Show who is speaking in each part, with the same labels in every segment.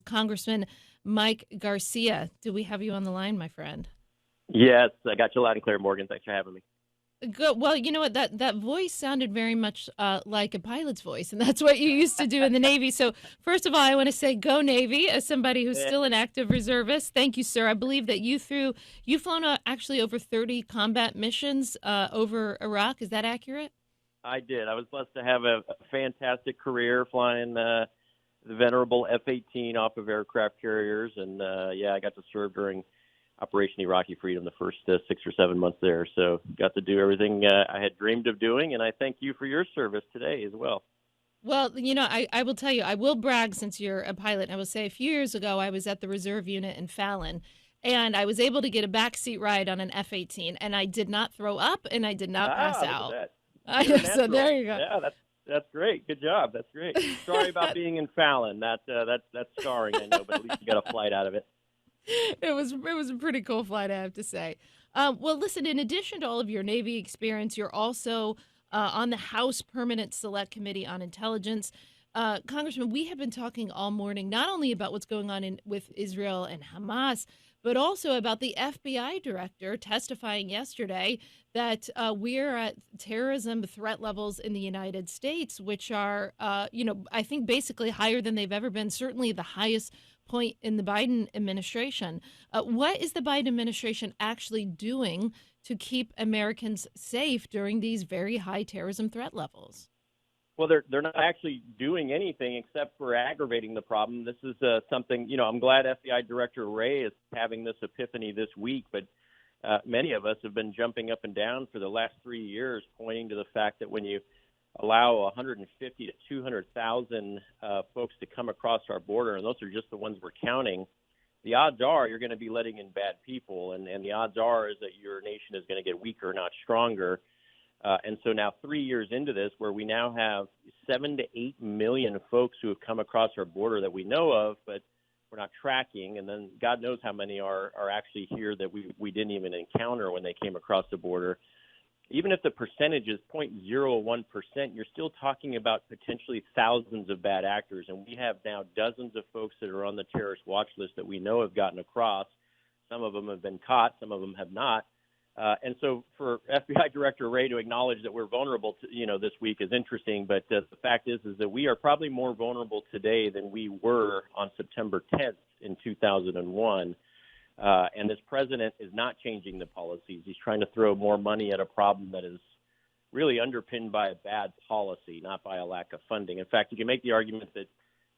Speaker 1: Congressman Mike Garcia. Do we have you on the line, my friend?
Speaker 2: Yes, I got you loud and clear, Morgan. Thanks for having me.
Speaker 1: Good. Well, you know what? That voice sounded very much like a pilot's voice, and that's what you used to do in the Navy. So, first of all, I want to say go Navy as somebody who's still an active reservist. Thank you, sir. I believe that you've flown actually over 30 combat missions over Iraq. Is that accurate?
Speaker 2: I did. I was blessed to have a fantastic career flying the venerable F-18 off of aircraft carriers, and I got to serve during Operation Iraqi Freedom the first 6 or 7 months there. So got to do everything I had dreamed of doing, and I thank you for your service today as well.
Speaker 1: Well, I will tell you, I will brag since you're a pilot. I will say a few years ago, I was at the reserve unit in Fallon, and I was able to get a backseat ride on an F-18, and I did not throw up, and I did not pass out.
Speaker 2: Look at that.
Speaker 1: So there you go.
Speaker 2: Yeah, that's great. Good job. That's great. Sorry about being in Fallon. That's scarring, I know, but at least you got a flight out of it.
Speaker 1: It was a pretty cool flight, I have to say. Well, listen, in addition to all of your Navy experience, you're also on the House Permanent Select Committee on Intelligence. Congressman, we have been talking all morning not only about what's going on with Israel and Hamas, but also about the FBI director testifying yesterday that we're at terrorism threat levels in the United States, which are, I think basically higher than they've ever been, certainly the highest point in the Biden administration. What is the Biden administration actually doing to keep Americans safe during these very high terrorism threat levels?
Speaker 2: Well, they're not actually doing anything except for aggravating the problem. This is something, I'm glad FBI Director Wray is having this epiphany this week, but many of us have been jumping up and down for the last 3 years, pointing to the fact that when you allow 150 to 200,000 folks to come across our border, and those are just the ones we're counting, the odds are you're going to be letting in bad people, and the odds are is that your nation is going to get weaker, not stronger. And so now 3 years into this, where we now have 7 to 8 million folks who have come across our border that we know of, but we're not tracking, and then God knows how many are actually here that we didn't even encounter when they came across the border. Even if the percentage is 0.01%, you're still talking about potentially thousands of bad actors. And we have now dozens of folks that are on the terrorist watch list that we know have gotten across. Some of them have been caught. Some of them have not. And so for FBI Director Wray to acknowledge that we're vulnerable to, this week is interesting. But the fact is that we are probably more vulnerable today than we were on September 10th in 2001. And this president is not changing the policies. He's trying to throw more money at a problem that is really underpinned by a bad policy, not by a lack of funding. In fact, you can make the argument that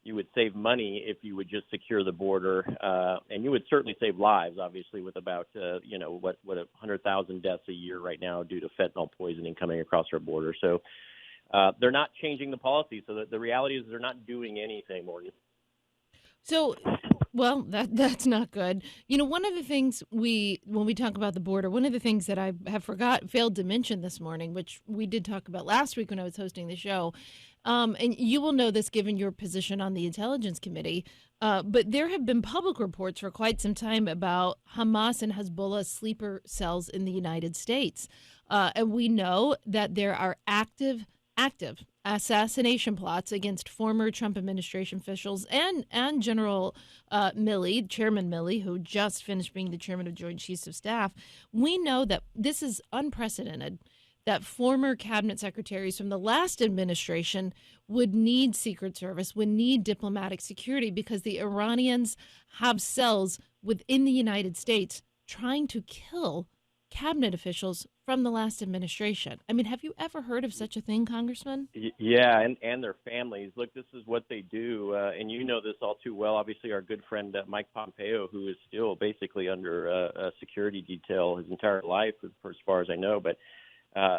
Speaker 2: you would save money if you would just secure the border, and you would certainly save lives, obviously, with about, 100,000 deaths a year right now due to fentanyl poisoning coming across our border. So they're not changing the policy. So the reality is they're not doing anything, Morgan.
Speaker 1: So, well, that's not good. One of the things when we talk about the border, one of the things that I have failed to mention this morning, which we did talk about last week when I was hosting the show, and you will know this given your position on the Intelligence Committee, but there have been public reports for quite some time about Hamas and Hezbollah sleeper cells in the United States. And we know that there are active assassination plots against former Trump administration officials and General Milley, Chairman Milley, who just finished being the chairman of Joint Chiefs of Staff. We know that this is unprecedented, that former cabinet secretaries from the last administration would need Secret Service, would need diplomatic security because the Iranians have cells within the United States trying to kill cabinet officials from the last administration. I mean, have you ever heard of such a thing, Congressman?
Speaker 2: Yeah, and their families. Look, this is what they do, and you know this all too well. Obviously, our good friend Mike Pompeo, who is still basically under a security detail his entire life, for as far as I know. But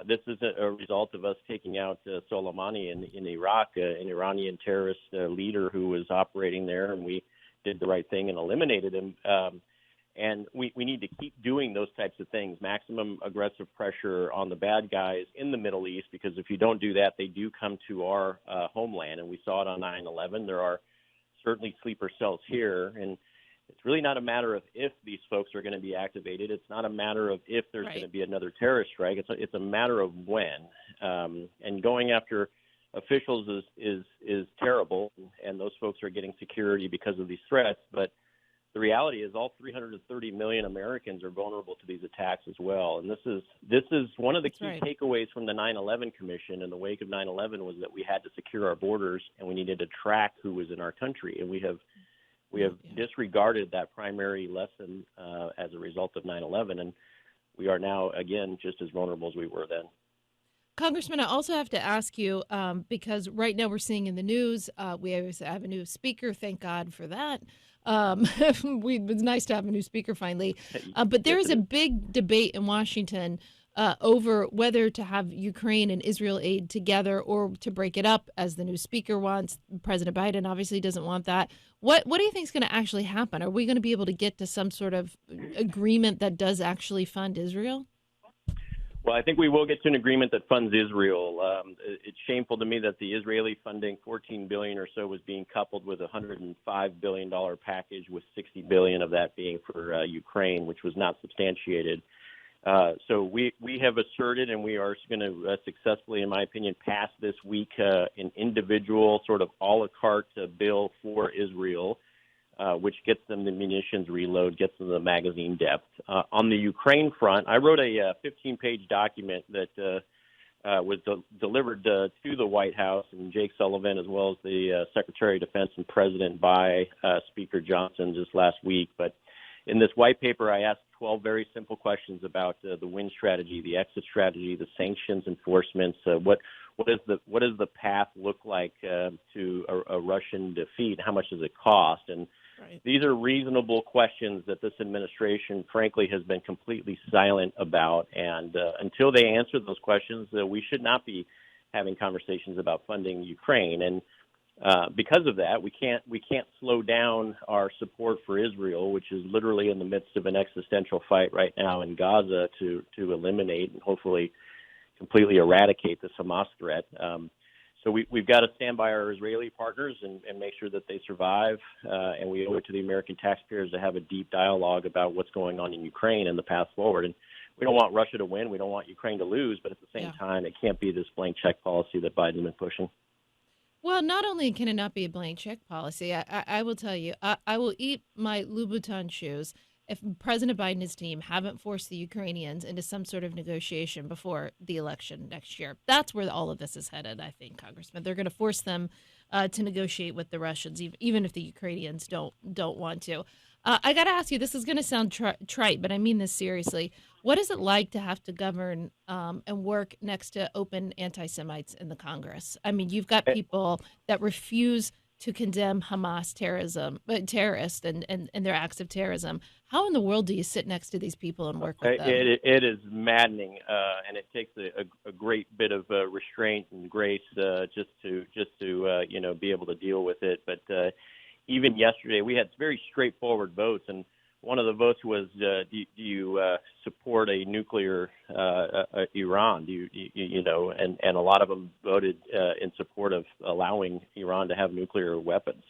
Speaker 2: this is a result of us taking out Soleimani in Iraq, an Iranian terrorist leader who was operating there, and we did the right thing and eliminated him. And we need to keep doing those types of things, maximum aggressive pressure on the bad guys in the Middle East, because if you don't do that, they do come to our homeland. And we saw it on 9/11. There are certainly sleeper cells here. And it's really not a matter of if these folks are going to be activated. It's not a matter of if there's going to be another terrorist strike. It's a matter of when. And going after officials is terrible, and those folks are getting security because of these threats. But the reality is all 330 million Americans are vulnerable to these attacks as well. And this is one of the key takeaways from the 9/11 Commission in the wake of 9/11 was that we had to secure our borders and we needed to track who was in our country. And we have disregarded that primary lesson as a result of 9/11. And we are now, again, just as vulnerable as we were then.
Speaker 1: Congressman, I also have to ask you, because right now we're seeing in the news, we always have a new speaker. Thank God for that. It was nice to have a new speaker finally. But there is a big debate in Washington over whether to have Ukraine and Israel aid together or to break it up, as the new speaker wants. President Biden obviously doesn't want that. What do you think is going to actually happen? Are we going to be able to get to some sort of agreement that does actually fund Israel?
Speaker 2: Well, I think we will get to an agreement that funds Israel. It's shameful to me that the Israeli funding, $14 billion or so, was being coupled with a $105 billion package, with $60 billion of that being for Ukraine, which was not substantiated. So we have asserted, and we are going to successfully, in my opinion, pass this week an individual sort of a la carte bill for Israel, which gets them the munitions reload, gets them the magazine depth. On the Ukraine front, I wrote a 15-page document that was delivered to the White House and Jake Sullivan, as well as the Secretary of Defense and President by Speaker Johnson just last week. But in this white paper, I asked 12 very simple questions about the win strategy, the exit strategy, the sanctions enforcements. What does the path look like to a Russian defeat? How much does it cost? And these are reasonable questions that this administration, frankly, has been completely silent about. And until they answer those questions, we should not be having conversations about funding Ukraine. And because of that, we can't slow down our support for Israel, which is literally in the midst of an existential fight right now in Gaza to eliminate and hopefully completely eradicate the Hamas threat. So we've got to stand by our Israeli partners and make sure that they survive, and we owe it to the American taxpayers to have a deep dialogue about what's going on in Ukraine and the path forward. And we don't want Russia to win. We don't want Ukraine to lose. But at the same time, it can't be this blank check policy that Biden's been pushing.
Speaker 1: Well, not only can it not be a blank check policy, I will tell you, I will eat my Louboutin shoes if President Biden and his team haven't forced the Ukrainians into some sort of negotiation before the election next year. That's where all of this is headed, I think, Congressman. They're going to force them to negotiate with the Russians, even if the Ukrainians don't want to. I got to ask you, this is going to sound trite, but I mean this seriously. What is it like to have to govern and work next to open anti-Semites in the Congress? I mean, you've got people that refuse to condemn Hamas terrorists and their acts of terrorism. How in the world do you sit next to these people and work with them?
Speaker 2: It is maddening, and it takes a great bit of restraint and grace just to be able to deal with it. But even yesterday, we had very straightforward votes, and one of the votes was, do you support a nuclear Iran? And a lot of them voted in support of allowing Iran to have nuclear weapons.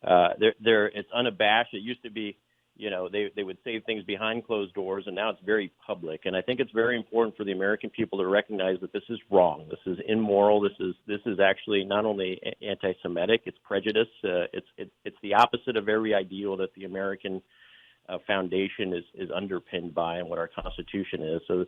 Speaker 2: It's unabashed. It used to be, they would say things behind closed doors, and now it's very public. And I think it's very important for the American people to recognize that this is wrong. This is immoral. This is actually not only anti-Semitic, it's prejudice. It's the opposite of every ideal that the American foundation is underpinned by and what our Constitution is. So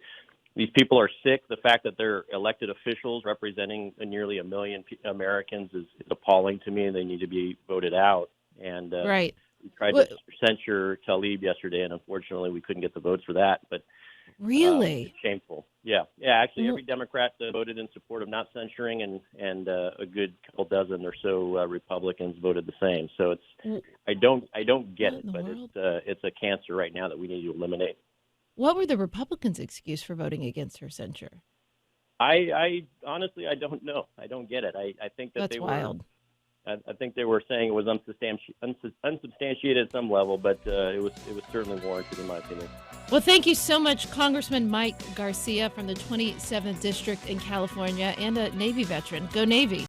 Speaker 2: these people are sick. The fact that they're elected officials representing nearly 1 million Americans is appalling to me, and they need to be voted out. And we tried to censure Tlaib yesterday, and unfortunately we couldn't get the votes for that. But
Speaker 1: really,
Speaker 2: it's shameful. Yeah. Actually, every Democrat voted in support of not censuring, and a good couple dozen or so Republicans voted the same. So I don't get it, but it's a cancer right now that we need to eliminate.
Speaker 1: What were the Republicans' excuse for voting against her censure?
Speaker 2: I honestly don't know. I don't get it. I think that
Speaker 1: that's wild.
Speaker 2: I think they were saying it was unsubstantiated at some level, but it was certainly warranted in my opinion.
Speaker 1: Well, thank you so much, Congressman Mike Garcia from the 27th District in California and a Navy veteran. Go Navy.